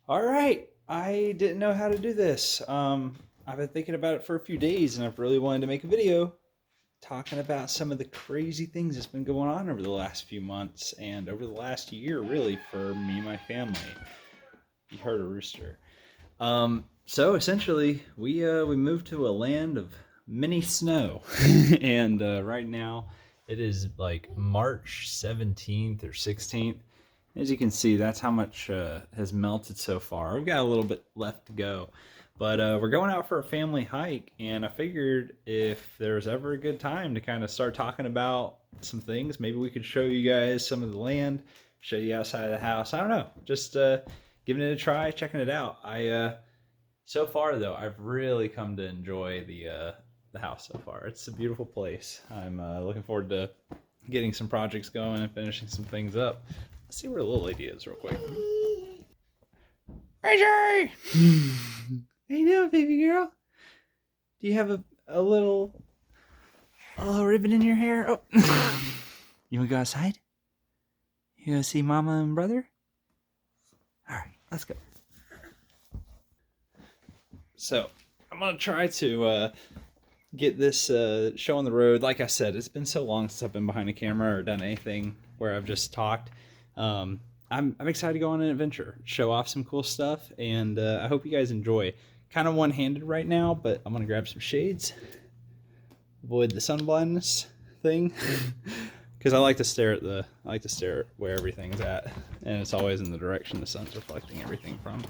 All right, I didn't know how to do this. I've been thinking about it for a few days, and I've really wanted to make a video talking about some of the crazy things that's been going on over the last few months and over the last year, really, for me and my family. You heard a rooster. So essentially, we moved to a land of mini snow, and right now it is like March 17th or 16th. As you can see, that's how much has melted so far. We've got a little bit left to go, but we're going out for a family hike, and I figured if there's ever a good time to kind of start talking about some things, maybe we could show you guys some of the land, show you outside of the house. I don't know, just giving it a try, checking it out. So far though, I've really come to enjoy the house so far. It's a beautiful place. I'm looking forward to getting some projects going and finishing some things up. Let's see where the little lady is real quick. Ranger! How you doing, baby girl? Do you have a little ribbon in your hair? Oh, you wanna go outside? You gonna see Mama and brother? All right, let's go. So I'm gonna try to get this show on the road. Like I said, it's been so long since I've been behind a camera or done anything where I've just talked. I'm excited to go on an adventure, show off some cool stuff, and I hope you guys enjoy. Kind of one-handed right now, but I'm gonna grab some shades, avoid the sun blindness thing, because I like to stare at where everything's at, and it's always in the direction the sun's reflecting everything from.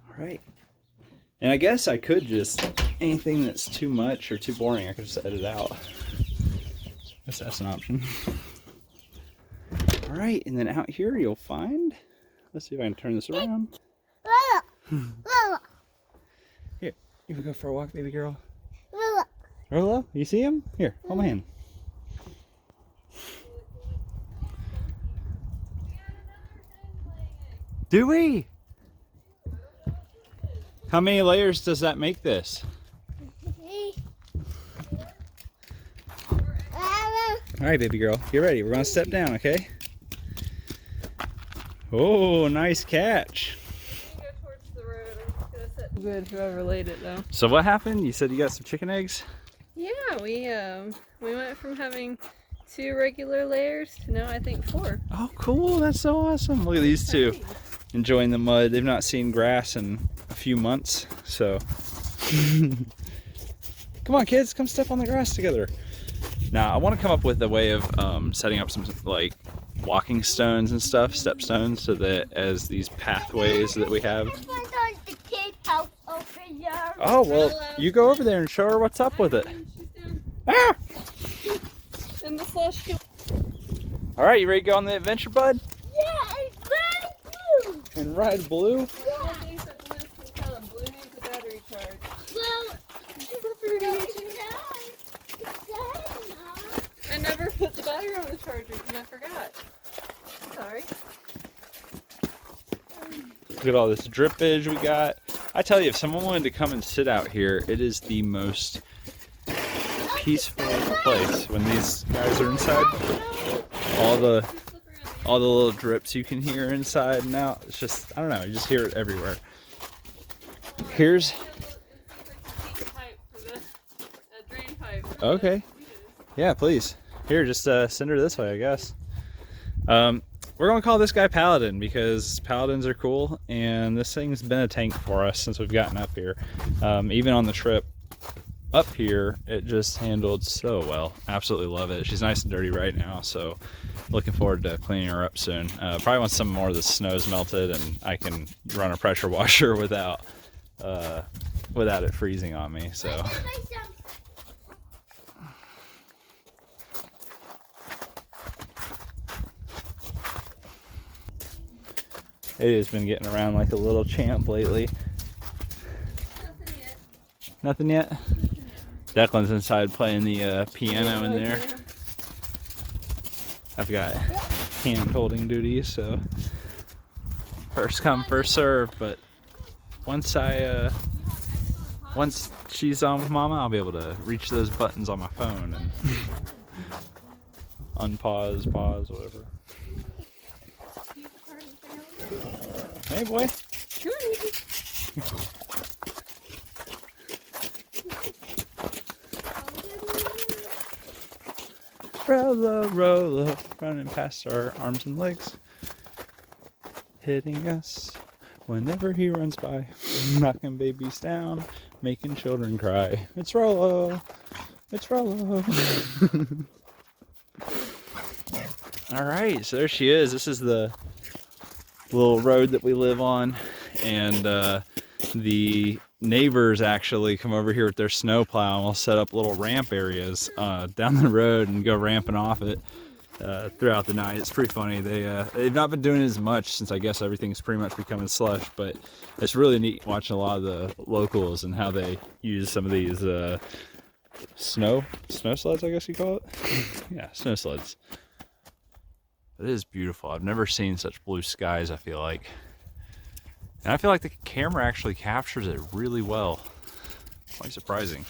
All right. And I guess I could just, anything that's too much or too boring, I could just edit out. I guess that's an option. All right, and then out here you'll find, let's see if I can turn this around. Here, you wanna go for a walk, baby girl? Rolo, you see him? Here, hold my hand. Do we? How many layers does that make this? All right, baby girl, get ready. We're gonna step down, okay? Oh, nice catch. Go towards the road. I'm gonna set good whoever laid it though. So what happened? You said you got some chicken eggs? Yeah, we went from having 2 regular layers to now I think 4. Oh, cool. That's so awesome. Look at these two enjoying the mud. They've not seen grass in a few months, so. Come on, kids, come step on the grass together. Now, I want to come up with a way of setting up some like walking stones and stuff, step stones, so that as these pathways that we have. Oh, well, you go over there and show her what's up with it. Ah! And the slush. All right, you ready to go on the adventure, bud? Yeah, it's very blue. And ride blue? Yeah. Blue needs a battery charge. Well, I never put the battery on the charger and I forgot. Sorry. Look at all this drippage we got. I tell you, if someone wanted to come and sit out here, it is the most peaceful place when these guys are inside. All the little drips you can hear inside and out. It's just, I don't know, you just hear it everywhere. Here's, okay. Yeah, please. Here, just send her this way, I guess. We're gonna call this guy Paladin because Paladins are cool, and this thing's been a tank for us since we've gotten up here. Even on the trip up here, it just handled so well. Absolutely love it. She's nice and dirty right now, so looking forward to cleaning her up soon. Probably once some more of the snow's melted and I can run a pressure washer without it freezing on me. So. It has been getting around like a little champ lately. Nothing yet. Nothing yet? Declan's inside playing the piano in there. I've got hand holding duties, so first come, first serve. But once she's on with Mama, I'll be able to reach those buttons on my phone and unpause, pause, whatever. Hey, boy. Come on, Izzy. Rolo, Rolo, running past our arms and legs, hitting us whenever he runs by, knocking babies down, making children cry. It's Rolo, it's Rolo. All right, so there she is. This is the little road that we live on, and the neighbors actually come over here with their snowplow and we'll set up little ramp areas down the road and go ramping off it throughout the night. It's pretty funny. They've not been doing it as much since I guess everything's pretty much becoming slush, but it's really neat watching a lot of the locals and how they use some of these snow sleds, I guess you call it. Yeah, snow sleds. It is beautiful. I've never seen such blue skies, I feel like. And I feel like the camera actually captures it really well. Quite surprising.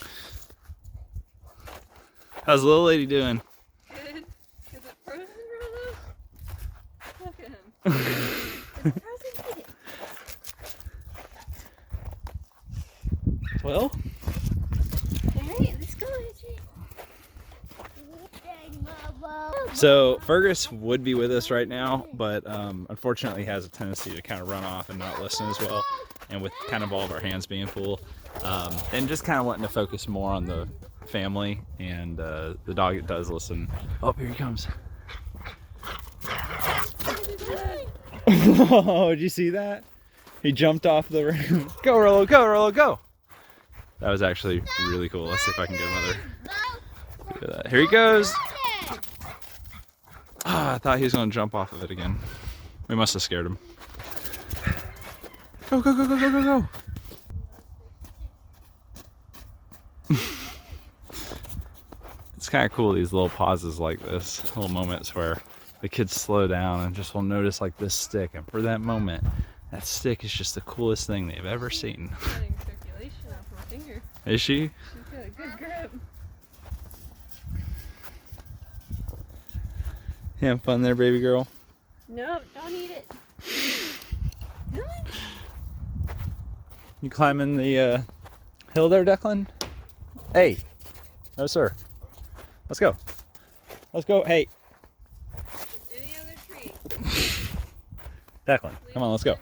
How's the little lady doing? Good. Is it frozen, Rolo? Look at him. Is it frozen? Eat it. Well, Alright, let's go, Izzy. so Fergus would be with us right now, but unfortunately has a tendency to kind of run off and not listen as well. And with kind of all of our hands being full, and just kind of wanting to focus more on the family and the dog that does listen. Oh, here he comes. Oh, did you see that? He jumped off the ramp. Go, Rolo, go, Rolo, go. That was actually really cool. Let's see if I can get another. Look at that. Here he goes. Ah, I thought he was going to jump off of it again. We must have scared him. Go, go, go, go, go, go, go. It's kind of cool, these little pauses like this, little moments where the kids slow down and just will notice like this stick. And for that moment, that stick is just the coolest thing they've ever seen. Getting circulation out from her finger. Is she? She's got a good grip. You having fun there, baby girl? No, don't eat it. Come on. You climbing the hill there, Declan? Hey. No, sir. Let's go. Let's go. Hey. Any other tree? Declan, come on, let's go.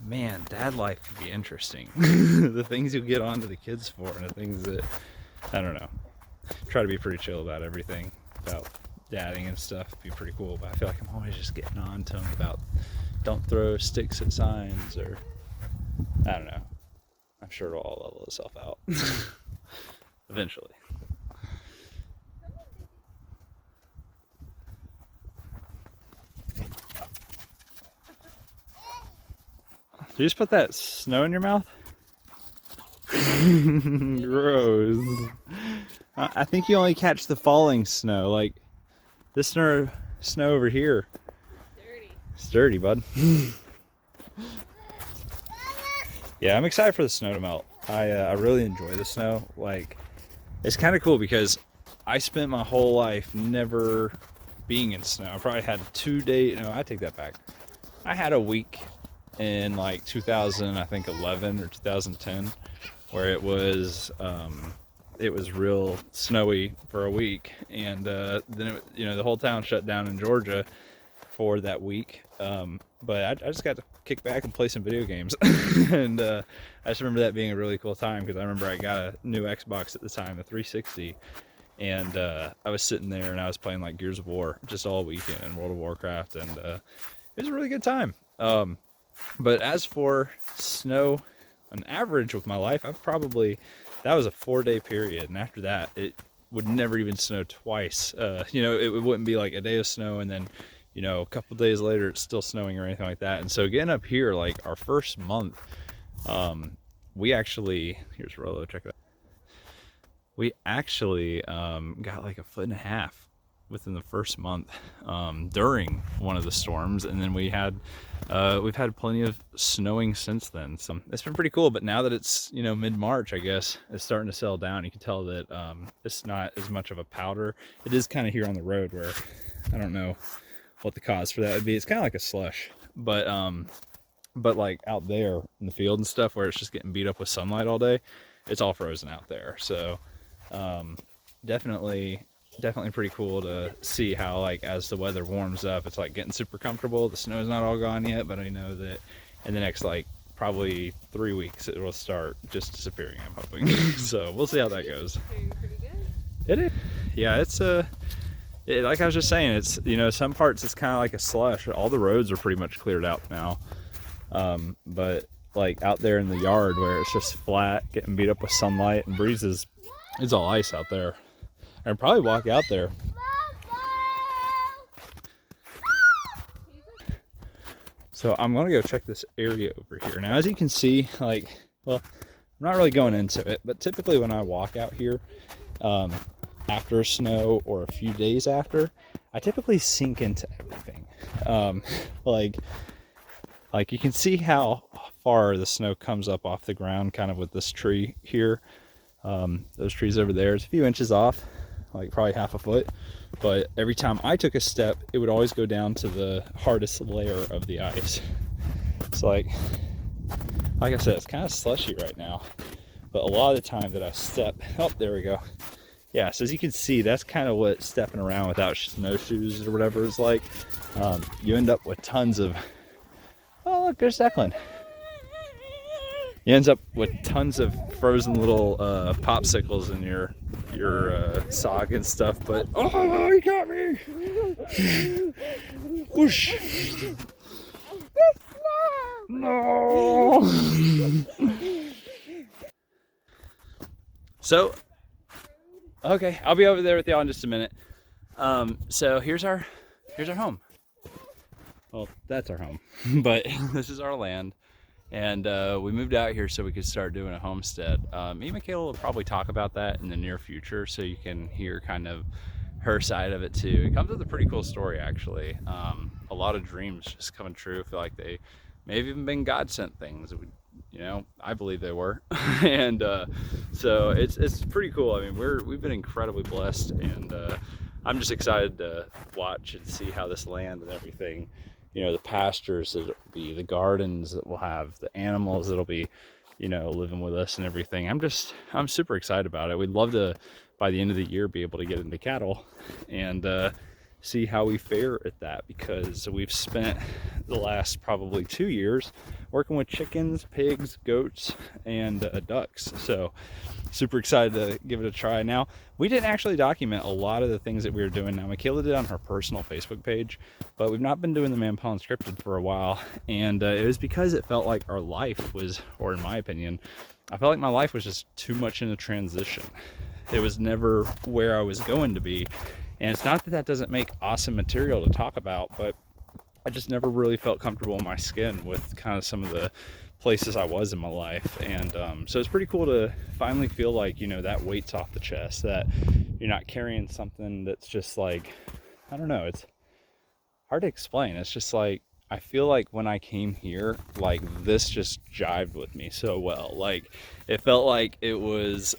Man, dad life could be interesting. The things you get onto the kids for and the things that, I don't know. Try to be pretty chill about everything, about dadding and stuff. It'd be pretty cool, but I feel like I'm always just getting on to them about don't throw sticks at signs, or I don't know. I'm sure it'll all level itself out eventually. Did you just put that snow in your mouth? Gross. I think you only catch the falling snow. Like this snow over here. Dirty. It's dirty, bud. Yeah, I'm excited for the snow to melt. I really enjoy the snow. Like, it's kind of cool because I spent my whole life never being in snow. I probably had 2 days. No, I take that back. I had a week in like 2011 or 2010 where it was real snowy for a week, and then the whole town shut down in Georgia for that week. But I just got to kick back and play some video games. And I just remember that being a really cool time because I remember I got a new Xbox at the time, a 360, and I was sitting there and I was playing like Gears of War just all weekend and World of Warcraft, and it was a really good time. But as for snow, on average with my life, that was a 4-day period, and after that it would never even snow twice. It wouldn't be like a day of snow and then a couple days later it's still snowing or anything like that. And so getting up here, like our first month, we actually, here's Rolo, check that. We actually got like 1.5 feet within the first month during one of the storms, and then we've had plenty of snowing since then. So it's been pretty cool. But now that it's mid-March, I guess it's starting to settle down. You can tell that it's not as much of a powder. It is kind of here on the road where I don't know what the cause for that would be. It's kind of like a slush, but like out there in the field and stuff where it's just getting beat up with sunlight all day, it's all frozen out there. So definitely pretty cool to see how, like, as the weather warms up, it's like getting super comfortable. The snow's not all gone yet, but I know that in the next like probably 3 weeks it will start just disappearing, I'm hoping. So we'll see how that goes. Pretty good. It is. Yeah, it's like I was just saying, it's, you know, some parts it's kind of like a slush. All the roads are pretty much cleared out now, but like out there in the yard where it's just flat, getting beat up with sunlight and breezes, it's all ice out there. I'd probably walk out there. So I'm gonna go check this area over here. Now, as you can see, like, well, I'm not really going into it, but typically when I walk out here, after snow or a few days after, I typically sink into everything. Like you can see how far the snow comes up off the ground, kind of with this tree here. Those trees over there, it's a few inches off, like probably half a foot. But every time I took a step, it would always go down to the hardest layer of the ice. It's like I said, it's kind of slushy right now. But a lot of the time that I step, oh, there we go. Yeah, so as you can see, that's kind of what stepping around without snowshoes or whatever is like. You end up with tons of, oh look, there's Declan. You end up with tons of frozen little popsicles in your sock and stuff. But oh, he got me! Whoosh! No! So, okay, I'll be over there with y'all in just a minute. So here's our home. Well, that's our home, but this is our land. And we moved out here so we could start doing a homestead. Me and Michaela will probably talk about that in the near future, so you can hear kind of her side of it too. It comes with a pretty cool story, actually. A lot of dreams just coming true. I feel like they may have even been God sent things. You know, I believe they were. And so it's pretty cool. I mean, we've been incredibly blessed, and I'm just excited to watch and see how this land and everything, you know, the pastures that it'll be, the gardens that we'll have, the animals that'll be, you know, living with us and everything. I'm super excited about it. We'd love to, by the end of the year, be able to get into cattle and see how we fare at that, because we've spent the last probably 2 years working with chickens, pigs, goats, and ducks. So super excited to give it a try. Now, we didn't actually document a lot of the things that we were doing. Now, Michaela did on her personal Facebook page, but we've not been doing the Man Paw Unscripted for a while. And it was because it felt like our life was, or in my opinion, I felt like my life was just too much in a transition. It was never where I was going to be. And it's not that that doesn't make awesome material to talk about, but I just never really felt comfortable in my skin with kind of some of the places I was in my life. And so it's pretty cool to finally feel like, you know, that weight's off the chest, that you're not carrying something that's just like, I don't know, it's hard to explain. It's just like, I feel like when I came here, like this just jived with me so well. Like it felt like it was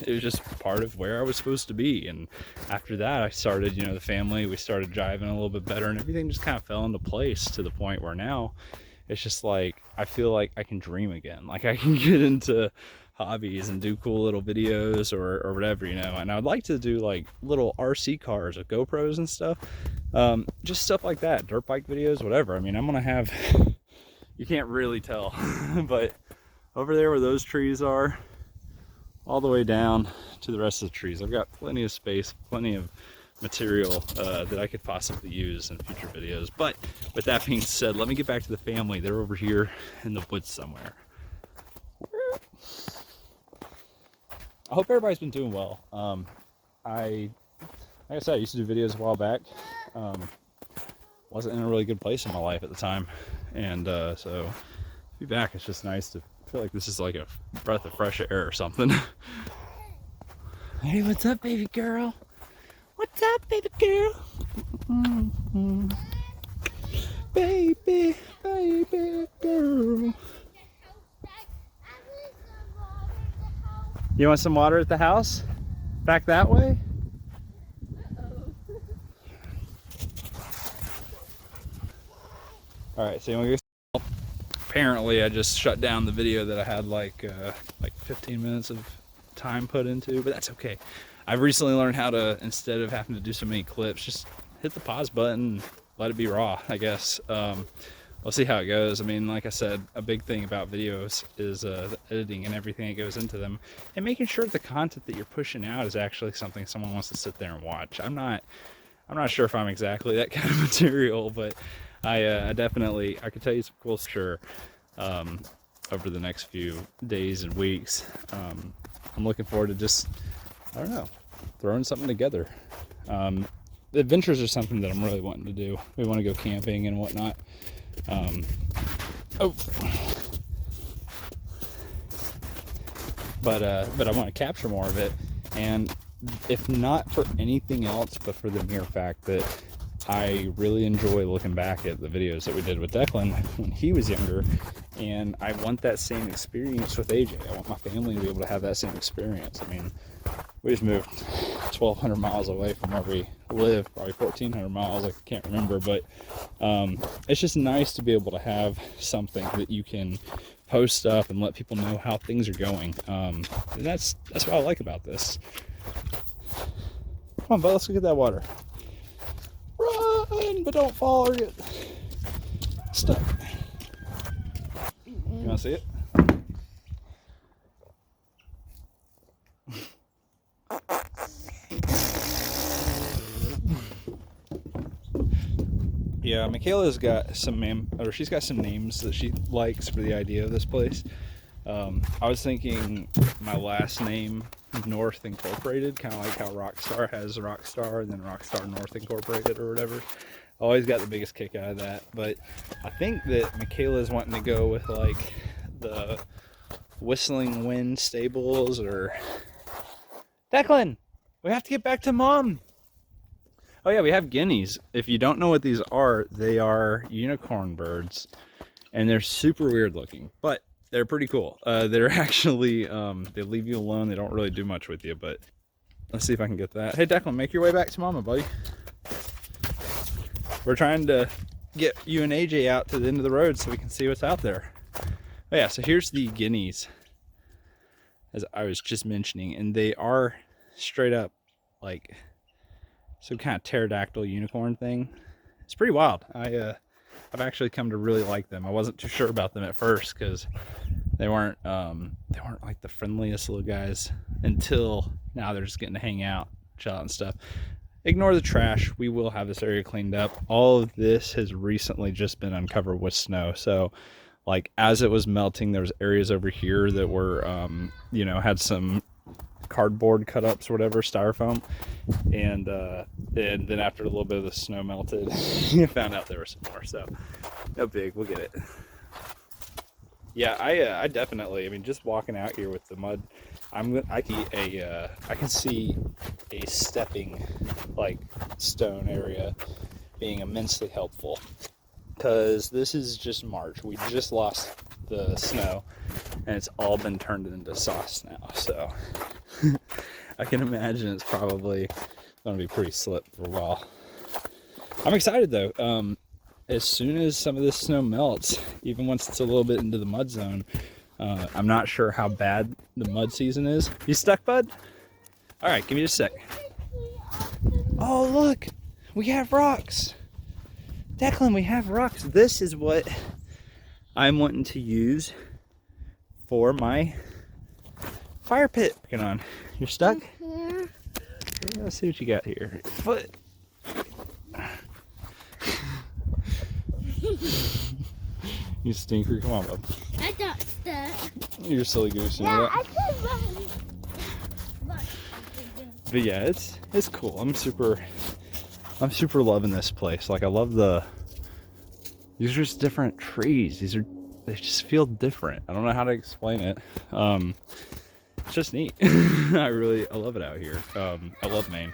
just part of where I was supposed to be. And after that, I started, you know, the family, we started jiving a little bit better, and everything just kind of fell into place to the point where now it's just like, I feel like I can dream again. Like I can get into hobbies and do cool little videos or whatever, you know. And I'd like to do like little RC cars with GoPros and stuff. Just stuff like that, dirt bike videos, whatever. I mean, I'm gonna have, you can't really tell, but over there where those trees are, all the way down to the rest of the trees, I've got plenty of space, plenty of material that I could possibly use in future videos. But with that being said, let me get back to the family. They're over here in the woods somewhere. I hope everybody's been doing well. Like I said, I used to do videos a while back. Wasn't in a really good place in my life at the time, and so to be back, it's just nice to feel like this is like a breath of fresh air or something. Hey, what's up, baby girl? What's up, baby girl? Mm-hmm. Baby girl. You want some water at the house? Back that way? All right, so you want to go? Apparently, I just shut down the video that I had like 15 minutes of time put into, but that's okay. I've recently learned how to, instead of having to do so many clips, just hit the pause button, let it be raw, I guess. We'll see how it goes. I mean, like I said, a big thing about videos is the editing and everything that goes into them, and making sure that the content that you're pushing out is actually something someone wants to sit there and watch. I'm not sure if I'm exactly that kind of material, but I definitely, I could tell you some cool stuff over the next few days and weeks. I'm looking forward to just, I don't know, throwing something together. The adventures are something that I'm really wanting to do. We want to go camping and whatnot. But I want to capture more of it, and if not for anything else, but for the mere fact that I really enjoy looking back at the videos that we did with Declan when he was younger, and I want that same experience with AJ. I want my family to be able to have that same experience. I mean, we just moved 1,200 miles away from where we live, probably 1,400 miles, I can't remember, but it's just nice to be able to have something that you can post up and let people know how things are going. And that's what I like about this. Come on, bud, let's go get that water. Run, but don't fall or get stuck. You want to see it? Yeah, Michaela's got she's got some names that she likes for the idea of this place. I was thinking my last name, North Incorporated, kind of like how Rockstar has Rockstar and then Rockstar North Incorporated or whatever. I always got the biggest kick out of that, but I think that Michaela's wanting to go with like the Whistling Wind Stables or... Declan, we have to get back to Mom. Oh yeah, we have guineas. If you don't know what these are, they are unicorn birds, and they're super weird looking, but they're pretty cool. They're actually, they leave you alone. They don't really do much with you, but let's see if I can get that. Hey Declan, make your way back to Mama, buddy. We're trying to get you and AJ out to the end of the road so we can see what's out there. Oh yeah, so here's the guineas, as I was just mentioning, and they are straight up like some kind of pterodactyl unicorn thing. It's pretty wild. I've actually come to really like them. I wasn't too sure about them at first because they weren't like the friendliest little guys until now. They're just getting to hang out, chill out and stuff. Ignore the trash. We will have this area cleaned up. All of this has recently just been uncovered with snow. So like as it was melting, there was areas over here that were, you know, had some cardboard cut ups or whatever, styrofoam, and then after a little bit of the snow melted, you found out there were some more. So no big, we'll get it. Yeah, I definitely, I mean, just walking out here with the mud, I can see a stepping like stone area being immensely helpful, because this is just March. We just lost the snow and it's all been turned into sauce now, so I can imagine it's probably going to be pretty slick for a while. I'm excited though. As soon as some of this snow melts, even once it's a little bit into the mud zone, I'm not sure how bad the mud season is. You stuck, bud? All right, give me just a sec. Oh, look, we have rocks. Declan, we have rocks. This is what I'm wanting to use for my fire pit. Come on, you're stuck? Yeah. Let's see what you got here. Foot. You stinker, come on, bub. I got stuck. You're a silly goose, you know Yeah, that? I could run. But yeah, it's cool. I'm super loving this place. Like I love these are just different trees. They just feel different. I don't know how to explain it. It's just neat. I love it out here. I love Maine.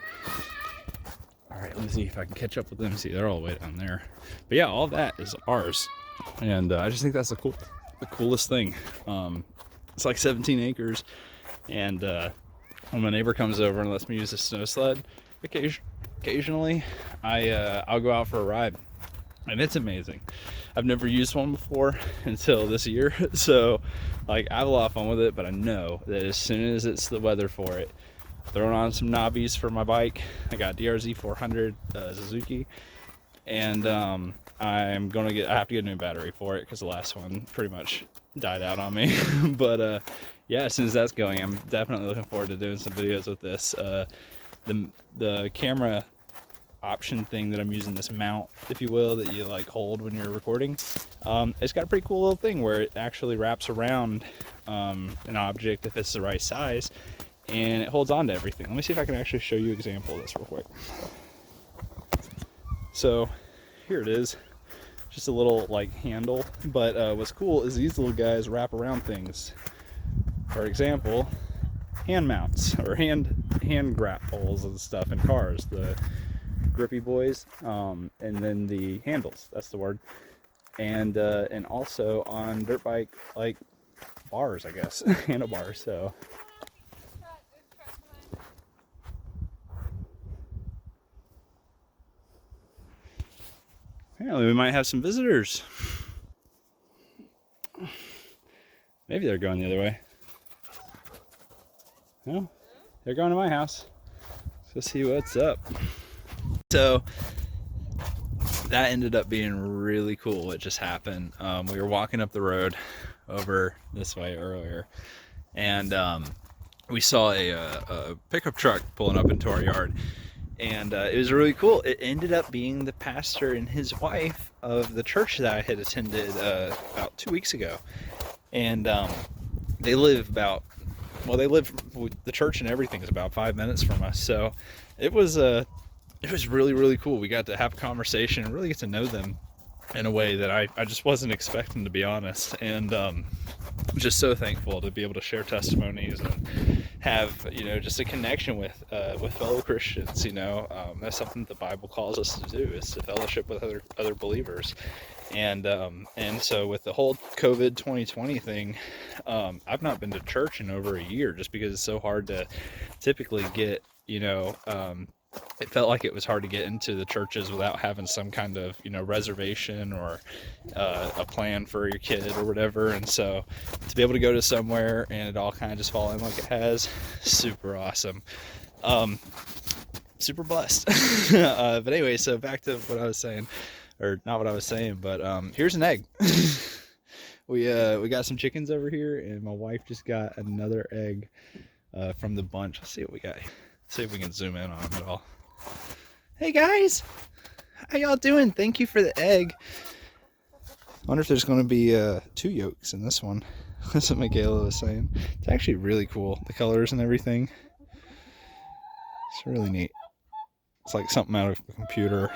All right, let me see if I can catch up with them. See, they're all the way down there. But yeah, all that is ours, and I just think that's the coolest thing. It's like 17 acres, and when my neighbor comes over and lets me use the snow sled, occasionally I'll go out for a ride. and it's amazing. I've never used one before until this year, so like I have a lot of fun with it, but I know that as soon as it's the weather for it, throwing on some knobbies for my bike. I got DRZ 400 Suzuki, and I have to get a new battery for it because the last one pretty much died out on me. But yeah, as soon as that's going, I'm definitely looking forward to doing some videos with this. The camera option thing that I'm using, this mount, if you will, that you like hold when you're recording, it's got a pretty cool little thing where it actually wraps around an object if it's the right size, and it holds on to everything. Let me see if I can actually show you an example of this real quick. So here it is, just a little like handle, but what's cool is these little guys wrap around things. For example, hand mounts or hand grab poles and stuff in cars, the grippy boys, and then the handles, that's the word, and also on dirt bike like bars, I guess, handlebars. So apparently we might have some visitors. Maybe they're going the other way. No, they're going to my house. Let's see what's up. So that ended up being really cool. What just happened. We were walking up the road over this way earlier, and we saw a pickup truck pulling up into our yard, and it was really cool. It ended up being the pastor and his wife of the church that I had attended about 2 weeks ago, and they live the church and everything is about 5 minutes from us. So it was really, really cool. We got to have a conversation and really get to know them in a way that I just wasn't expecting, to be honest. And I'm just so thankful to be able to share testimonies and have, just a connection with fellow Christians. That's something that the Bible calls us to do, is to fellowship with other believers. And so with the whole COVID 2020 thing, I've not been to church in over a year, just because it's so hard to typically get, it felt like it was hard to get into the churches without having some kind of, reservation or a plan for your kid or whatever. And so to be able to go to somewhere and it all kind of just fall in like it has, super awesome. Super blessed. But anyway, so back to what I was saying, or not what I was saying, but here's an egg. We got some chickens over here, and my wife just got another egg from the bunch. Let's see what we got. See if we can zoom in on them at all. Hey guys, how y'all doing? Thank you for the egg. I wonder if there's going to be 2 yolks in this one. That's what Michaela was saying. It's actually really cool, the colors and everything. It's really neat. It's like something out of a computer.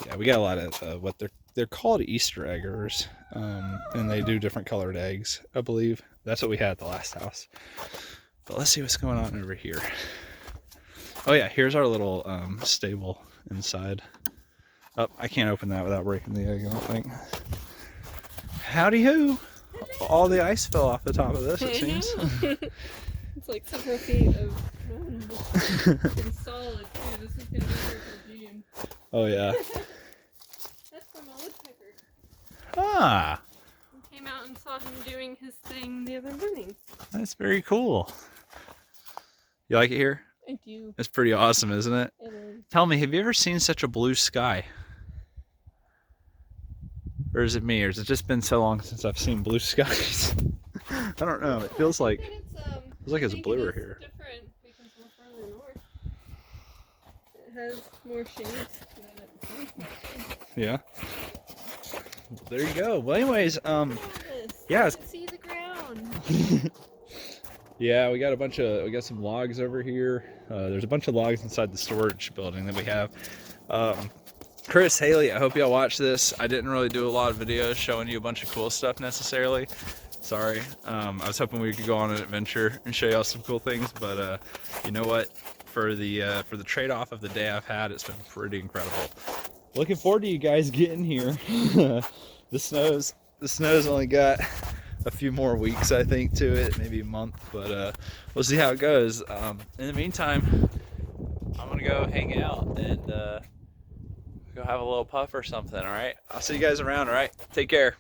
Yeah, we got a lot of what they're called Easter eggers, and they do different colored eggs, I believe. That's what we had at the last house. But let's see what's going on over here. Oh yeah, here's our little stable inside. Oh, I can't open that without breaking the egg, I don't think. Howdy ho! All the ice fell off the top of this, it seems. It's like several feet of it's solid too. This is gonna be here for June. Oh yeah. That's from a woodpecker. Ah, I came out and saw him doing his thing the other morning. that's very cool. You like it here? I do. It's pretty awesome, isn't it? It is. Tell me, have you ever seen such a blue sky? Or is it me? Or has it just been so long since I've seen blue skies? I don't know. It feels like it's bluer here. Different because we're further north. It has more shades than it. Yeah. There you go. Well, anyways, yeah. I can see the ground. Yeah, we got some logs over here. There's a bunch of logs inside the storage building that we have. Chris, Haley, I hope y'all watch this. I didn't really do a lot of videos showing you a bunch of cool stuff necessarily. Sorry. I was hoping we could go on an adventure and show y'all some cool things, but you know what? For the trade-off of the day I've had, it's been pretty incredible. Looking forward to you guys getting here. The snow's only got a few more weeks, I think, to it, maybe a month, but we'll see how it goes. In the meantime, I'm gonna go hang out and go have a little puff or something, all right? I'll see you guys around, all right? Take care.